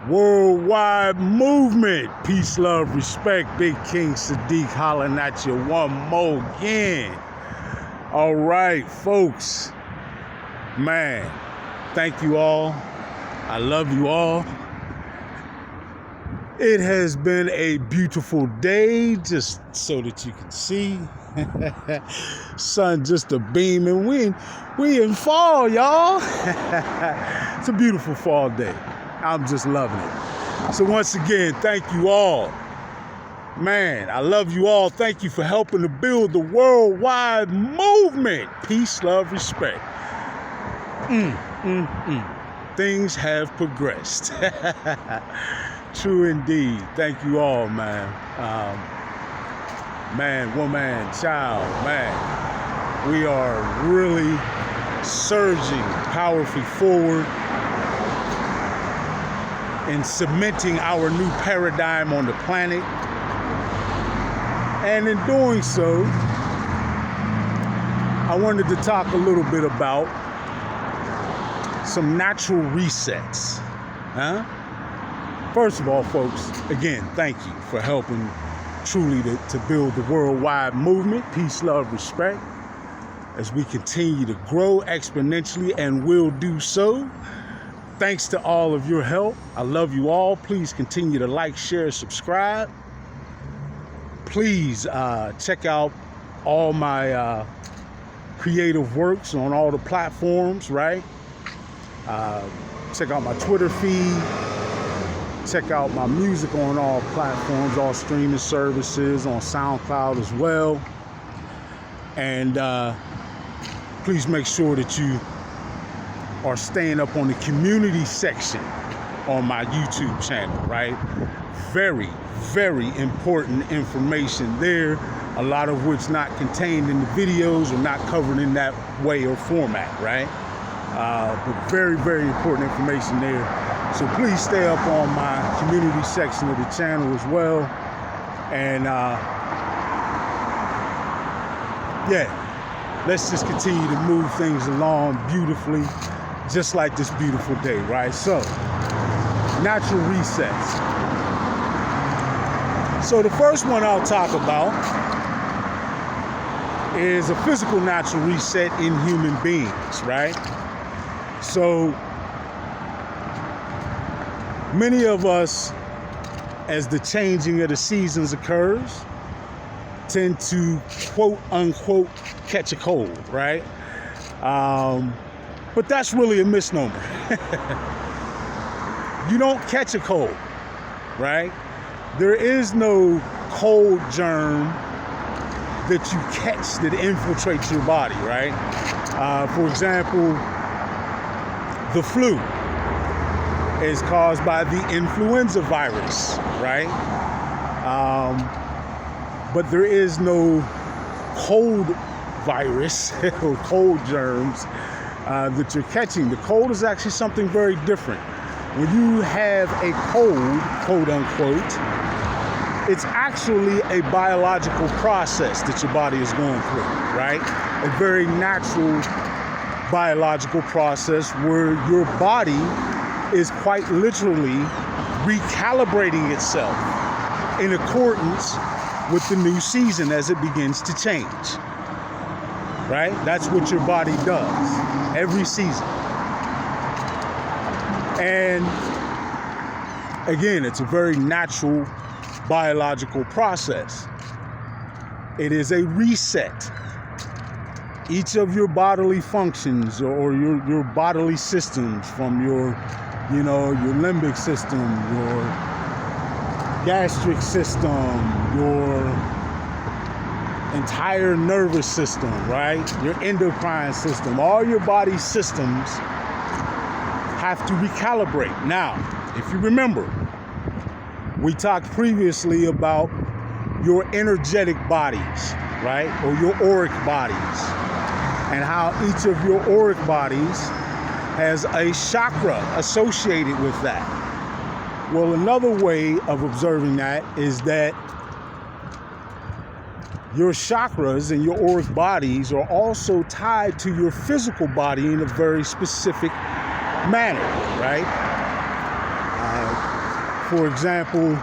Worldwide movement. Peace, love, respect. Big King Sadiq hollering at you one more again. All right, folks. Man, thank you all. I love you all. It has been a beautiful day, just so that you can see. Sun just a beaming. We in fall, y'all. It's a beautiful fall day. I'm just loving it. So once again, thank you all. Man, I love you all. Thank you for helping to build the worldwide movement. Peace, love, respect. Things have progressed. True indeed. Thank you all, man. Man, woman, child, man. We are really surging powerfully forward in cementing our new paradigm on the planet. And in doing so, I wanted to talk a little bit about some natural resets. First of all, folks, again, thank you for helping truly to build the worldwide movement. Peace, love, respect. As we continue to grow exponentially and will do so. Thanks to all of your help. I love you all. Please continue to like, share, subscribe. Please check out all my creative works on all the platforms, right? Check out my Twitter feed. Check out my music on all platforms, all streaming services, on SoundCloud as well. And please make sure that you are staying up on the community section on my YouTube channel, right? Very, very important information there, a lot of which not contained in the videos or not covered in that way or format, right? But very, very important information there. So please stay up on my community section of the channel as well. And yeah, let's just continue to move things along beautifully, just like this beautiful day, right? So, natural resets. So the first one I'll talk about is a physical natural reset in human beings, right? So many of us, as the changing of the seasons occurs, tend to quote unquote catch a cold, right? But that's really a misnomer. You don't catch a cold, right? There is no cold germ that you catch that infiltrates your body, right? For example, the flu is caused by the influenza virus, right? But there is no cold virus or cold germs that you're catching. The cold is actually something very different. When you have a cold, quote unquote, it's actually a biological process that your body is going through, right? A very natural biological process where your body is quite literally recalibrating itself in accordance with the new season as it begins to change, right? That's what your body does every season. And again, it's a very natural biological process. It is a reset. Each of your bodily functions or your bodily systems, from your limbic system, your gastric system, your entire nervous system, right? Your endocrine system, all your body systems have to recalibrate. Now, if you remember, we talked previously about your energetic bodies, right? Or your auric bodies, and how each of your auric bodies has a chakra associated with that. Well, another way of observing that is that your chakras and your auric bodies are also tied to your physical body in a very specific manner, right? for example,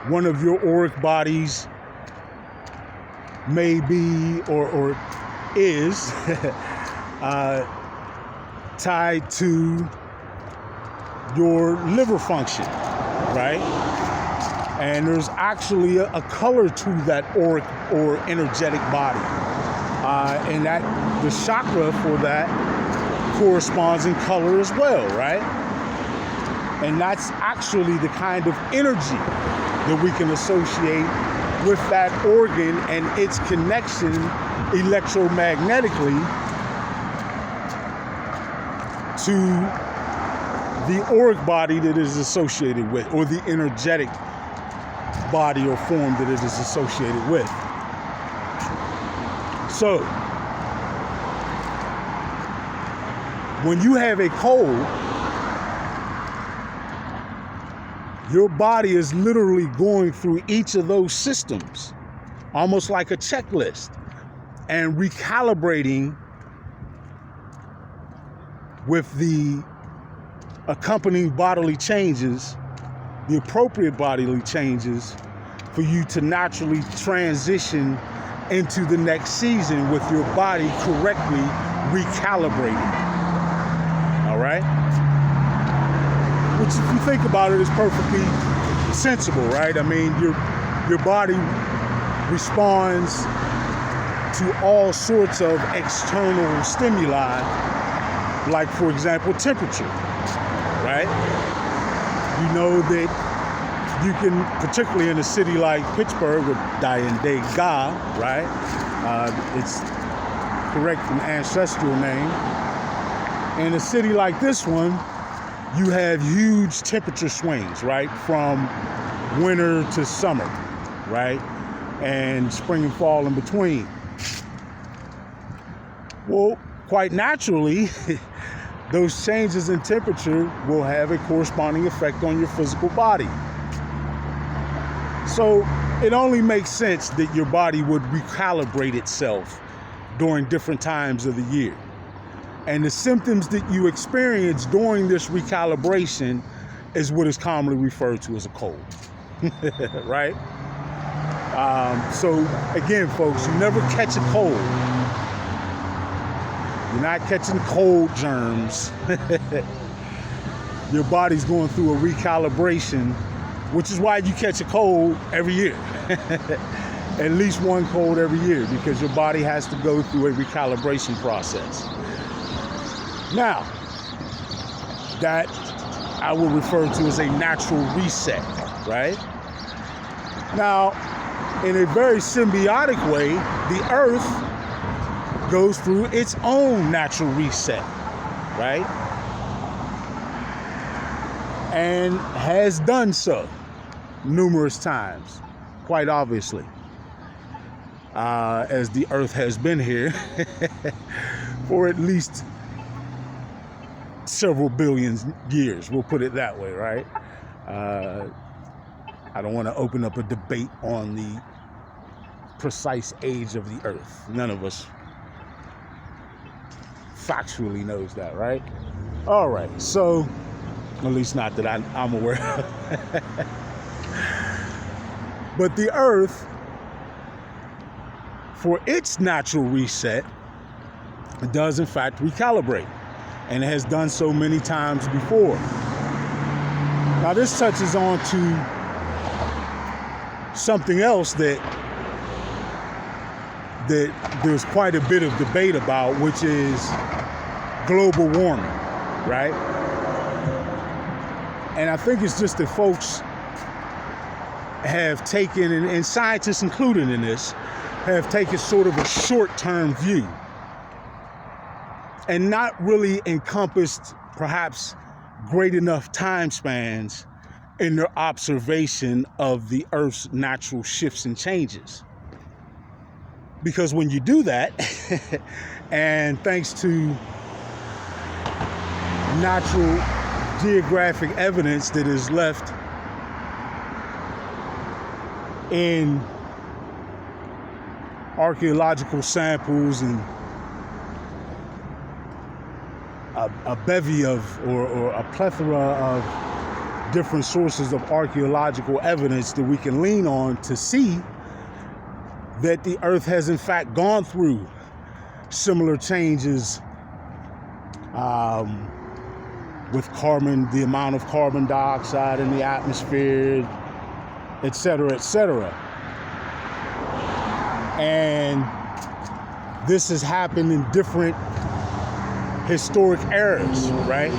one of your auric bodies may be or is tied to your liver function, right? And there's actually a color to that auric or energetic body. And that the chakra for that corresponds in color as well, right? And that's actually the kind of energy that we can associate with that organ and its connection electromagnetically to the auric body that it is associated with, or the energetic body or form that it is associated with. So, when you have a cold, your body is literally going through each of those systems, almost like a checklist, and recalibrating with the accompanying bodily changes, the appropriate bodily changes for you to naturally transition into the next season with your body correctly recalibrated. All right? Which, if you think about it, is perfectly sensible, right? I mean, your body responds to all sorts of external stimuli, like, for example, temperature, right? You know that you can, particularly in a city like Pittsburgh with Dayendaga, right? It's correct an ancestral name. In a city like this one, you have huge temperature swings, right? From winter to summer, right? And spring and fall in between. Well, quite naturally, those changes in temperature will have a corresponding effect on your physical body. So it only makes sense that your body would recalibrate itself during different times of the year. And the symptoms that you experience during this recalibration is what is commonly referred to as a cold, right? So again, folks, you never catch a cold. You're not catching cold germs. Your body's going through a recalibration, which is why you catch a cold every year. At least one cold every year, because your body has to go through a recalibration process. Now, that I will refer to as a natural reset, right? Now, in a very symbiotic way, the earth goes through its own natural reset, right? And has done so numerous times, quite obviously, as the earth has been here for at least several billion years, we'll put it that way, right? I don't want to open up a debate on the precise age of the earth. None of us factually knows that, right? All right, so, at least not that I'm aware of. But the earth, for its natural reset, does in fact recalibrate. And it has done so many times before. Now this touches on to something else that there's quite a bit of debate about, which is global warming, right? And I think it's just that folks have taken, and scientists included in this, have taken sort of a short-term view and not really encompassed perhaps great enough time spans in their observation of the Earth's natural shifts and changes. Because when you do that, and thanks to natural geographic evidence that is left in archaeological samples and a bevy of, or a plethora of different sources of archaeological evidence that we can lean on to see that the earth has in fact gone through similar changes with the amount of carbon dioxide in the atmosphere, et cetera, et cetera. And this has happened in different historic eras, right?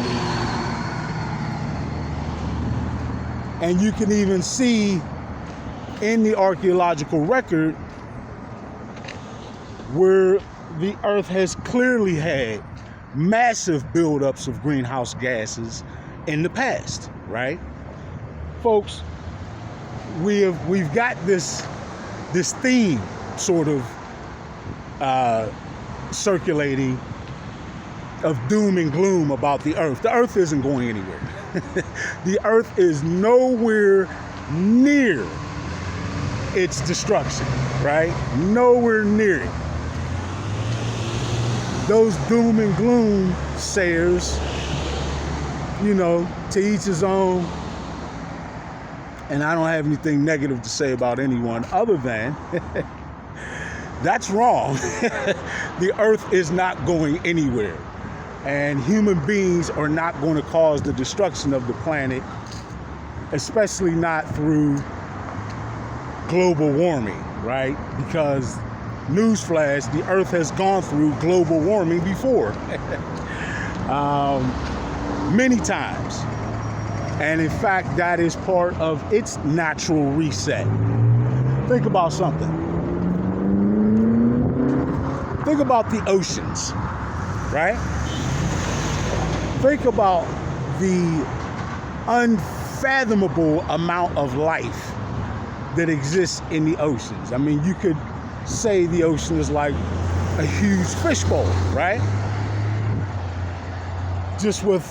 And you can even see in the archaeological record where the earth has clearly had massive buildups of greenhouse gases in the past, right? Folks, we've got this theme sort of circulating of doom and gloom about the earth. The earth isn't going anywhere. The earth is nowhere near its destruction, right? Nowhere near it. Those doom and gloom sayers, to each his own. And I don't have anything negative to say about anyone other than that's wrong. The earth is not going anywhere. And human beings are not going to cause the destruction of the planet, especially not through global warming, right? Because newsflash, the earth has gone through global warming before, many times. And in fact, that is part of its natural reset. Think about something. Think about the oceans, right? Think about the unfathomable amount of life that exists in the oceans. I mean, you could say the ocean is like a huge fishbowl, right? Just with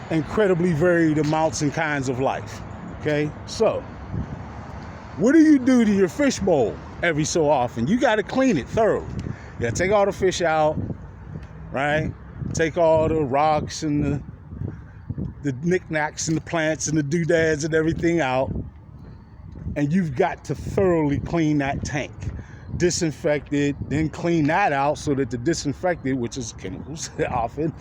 incredibly varied amounts and kinds of life, okay? So, what do you do to your fishbowl every so often? You got to clean it thoroughly. You got to take all the fish out, right? Take all the rocks and the knickknacks and the plants and the doodads and everything out. And you've got to thoroughly clean that tank. Disinfect it, then clean that out so that the disinfected, which is chemicals often,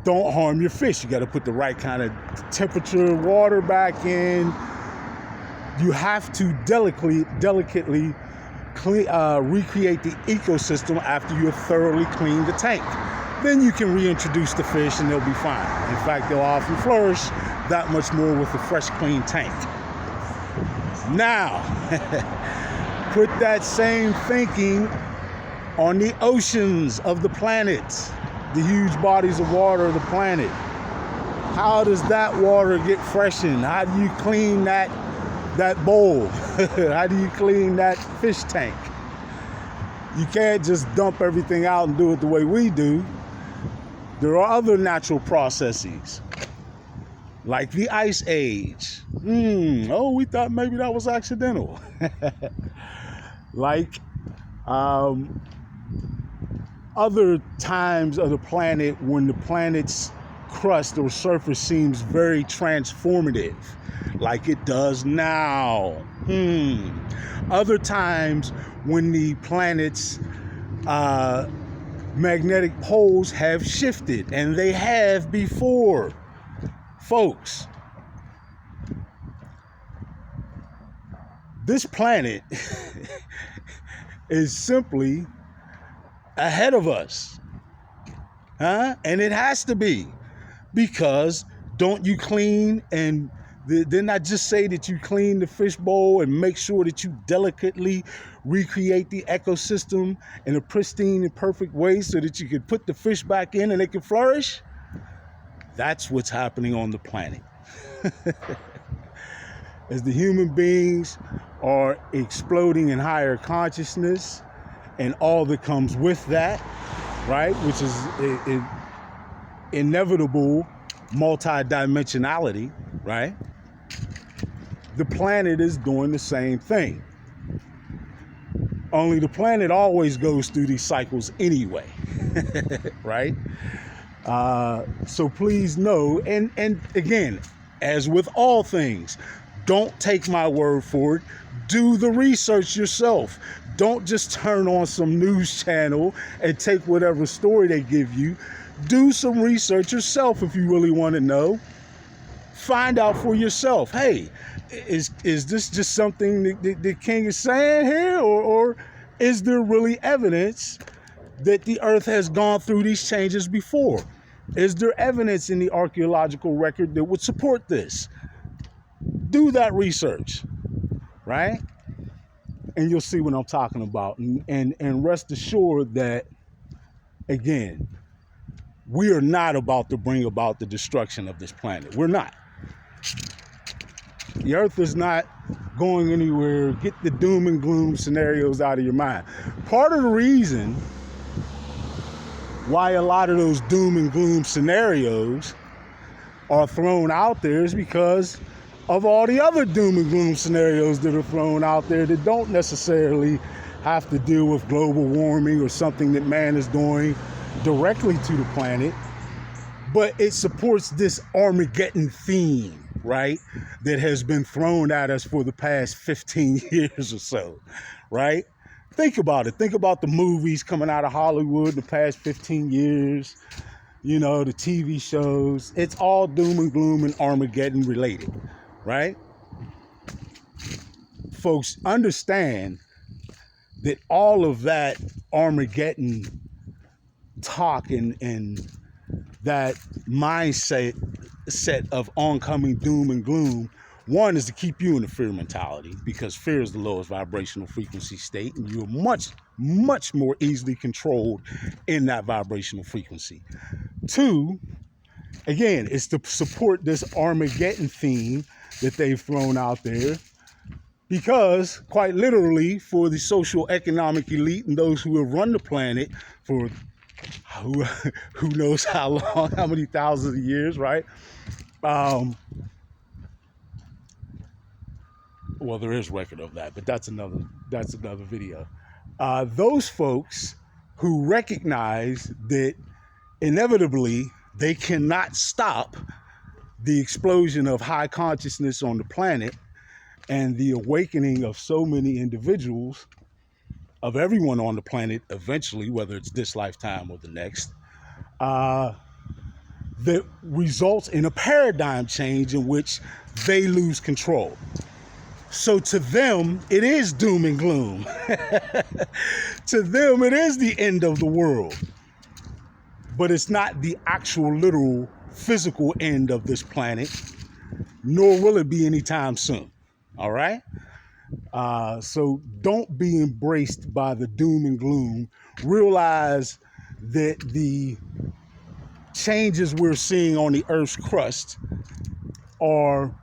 don't harm your fish. You got to put the right kind of temperature water back in. You have to delicately recreate the ecosystem after you have thoroughly cleaned the tank. Then you can reintroduce the fish and they'll be fine. In fact, they'll often flourish that much more with a fresh, clean tank. Now, put that same thinking on the oceans of the planet, the huge bodies of water of the planet. How does that water get freshened? How do you clean that bowl? How do you clean that fish tank? You can't just dump everything out and do it the way we do. There are other natural processes, like the Ice Age. We thought maybe that was accidental. Like other times of the planet when the planet's crust or surface seems very transformative, like it does now. Other times when the planet's magnetic poles have shifted, and they have before. Folks, this planet is simply ahead of us, and it has to be, because don't you clean, and didn't I just say that you clean the fishbowl and make sure that you delicately recreate the ecosystem in a pristine and perfect way so that you can put the fish back in and they can flourish? That's what's happening on the planet. As the human beings are exploding in higher consciousness and all that comes with that, right, which is inevitable multidimensionality, right? The planet is doing the same thing. Only the planet always goes through these cycles anyway, right? So please know, and again, as with all things, don't take my word for it. Do the research yourself. Don't just turn on some news channel and take whatever story they give you. Do some research yourself if you really want to know. Find out for yourself. Hey, is this just something that the king is saying here, or is there really evidence that the earth has gone through these changes before? Is there evidence in the archaeological record that would support this? Do that research, right? And you'll see what I'm talking about. And rest assured that, again, we are not about to bring about the destruction of this planet. We're not. The earth is not going anywhere. Get the doom and gloom scenarios out of your mind. Part of the reason why a lot of those doom and gloom scenarios are thrown out there is because of all the other doom and gloom scenarios that are thrown out there that don't necessarily have to deal with global warming or something that man is doing directly to the planet, but it supports this Armageddon theme, right, that has been thrown at us for the past 15 years or so, right? Think about it. Think about the movies coming out of Hollywood in the past 15 years, you know, the TV shows. It's all doom and gloom and Armageddon related, right? Folks, understand that all of that Armageddon talk and that mindset of oncoming doom and gloom, one is to keep you in a fear mentality, because fear is the lowest vibrational frequency state, and you're much, much more easily controlled in that vibrational frequency. Two, again, is to support this Armageddon theme that they've thrown out there, because quite literally for the social economic elite and those who have run the planet for who knows how long, how many thousands of years, right? Well, there is record of that, but that's another video. Those folks who recognize that inevitably they cannot stop the explosion of high consciousness on the planet and the awakening of so many individuals, of everyone on the planet eventually, whether it's this lifetime or the next, that results in a paradigm change in which they lose control. So to them, it is doom and gloom. To them, it is the end of the world. But it's not the actual, literal, physical end of this planet, nor will it be anytime soon. All right? So don't be embraced by the doom and gloom. Realize that the changes we're seeing on the Earth's crust are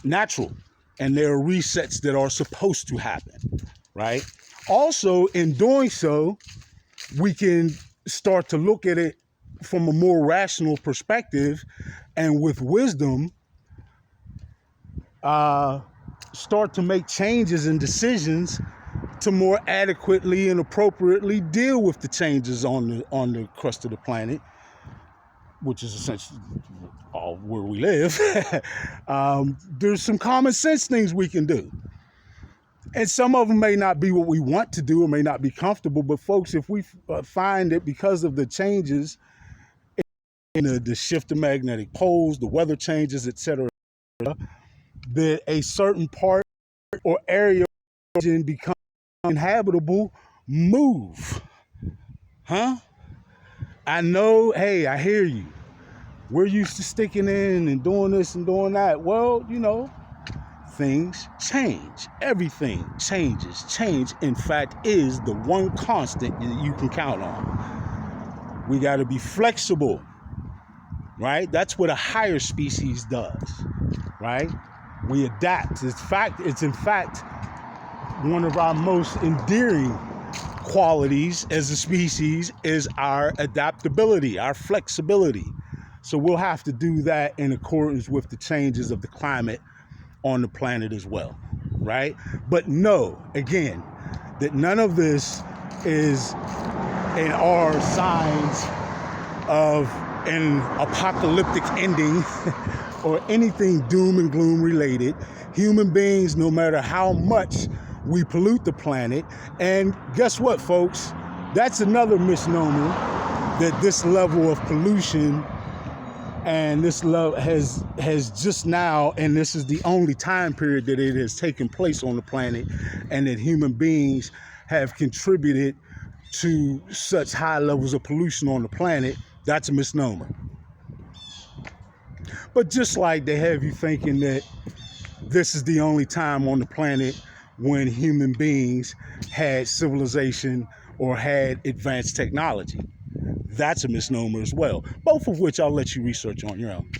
natural, and there are resets that are supposed to happen, right? Also, in doing so, we can start to look at it from a more rational perspective, and with wisdom, start to make changes and decisions to more adequately and appropriately deal with the changes on the crust of the planet, which is essentially all where we live. There's some common sense things we can do. And some of them may not be what we want to do or may not be comfortable, but folks, if we find that because of the changes in the shift of magnetic poles, the weather changes, etc., that a certain part or area becomes inhabitable, move. Huh? I know, hey, I hear you. We're used to sticking in and doing this and doing that. Well, you know, things change. Everything changes. Change, in fact, is the one constant that you can count on. We got to be flexible, right? That's what a higher species does, right? We adapt. It's in fact one of our most endearing qualities as a species is our adaptability, our flexibility. So we'll have to do that in accordance with the changes of the climate on the planet as well, right? But know, again, that none of this is and are signs of an apocalyptic ending or anything doom and gloom related. Human beings, no matter how much we pollute the planet, and guess what, folks? That's another misnomer, that this level of pollution and this love has just now, and this is the only time period that it has taken place on the planet, and that human beings have contributed to such high levels of pollution on the planet. That's a misnomer. But just like they have you thinking that this is the only time on the planet when human beings had civilization or had advanced technology. That's a misnomer as well. Both of which I'll let you research on your own.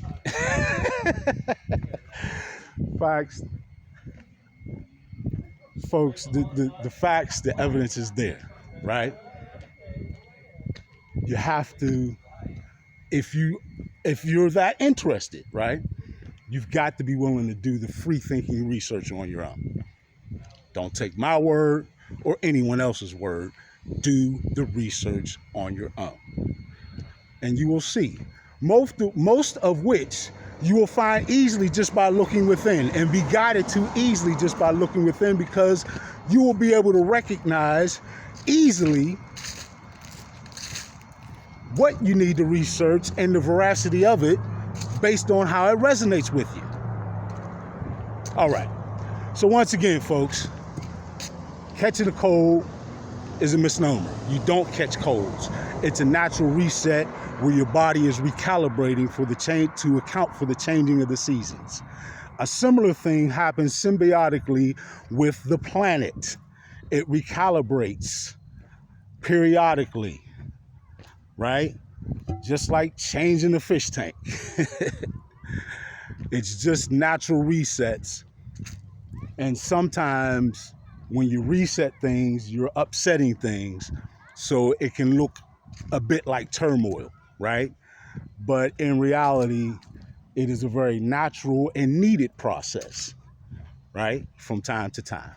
Facts. Folks, the facts, the evidence is there, right? You have to, if you're that interested, right? You've got to be willing to do the free thinking research on your own. Don't take my word or anyone else's word. Do the research on your own. And you will see, most of which you will find easily just by looking within, and be guided to easily just by looking within, because you will be able to recognize easily what you need to research and the veracity of it based on how it resonates with you. All right. So once again, folks, catching a cold is a misnomer. You don't catch colds. It's a natural reset where your body is recalibrating for the change, to account for the changing of the seasons. A similar thing happens symbiotically with the planet. It recalibrates periodically, right? Just like changing the fish tank. It's just natural resets. And sometimes when you reset things, you're upsetting things. So it can look a bit like turmoil, right? But in reality, it is a very natural and needed process, right? From time to time.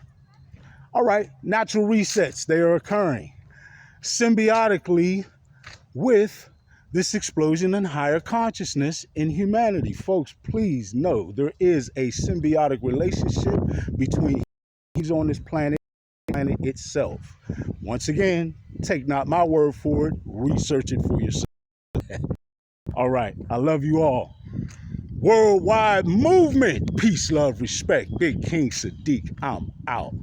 All right, natural resets, they are occurring symbiotically with this explosion in higher consciousness in humanity. Folks, please know there is a symbiotic relationship between humans on this planet and the planet itself. Once again, take not my word for it, research it for yourself. All right, I love you all. Worldwide movement, peace, love, respect. Big King Sadiq, I'm out.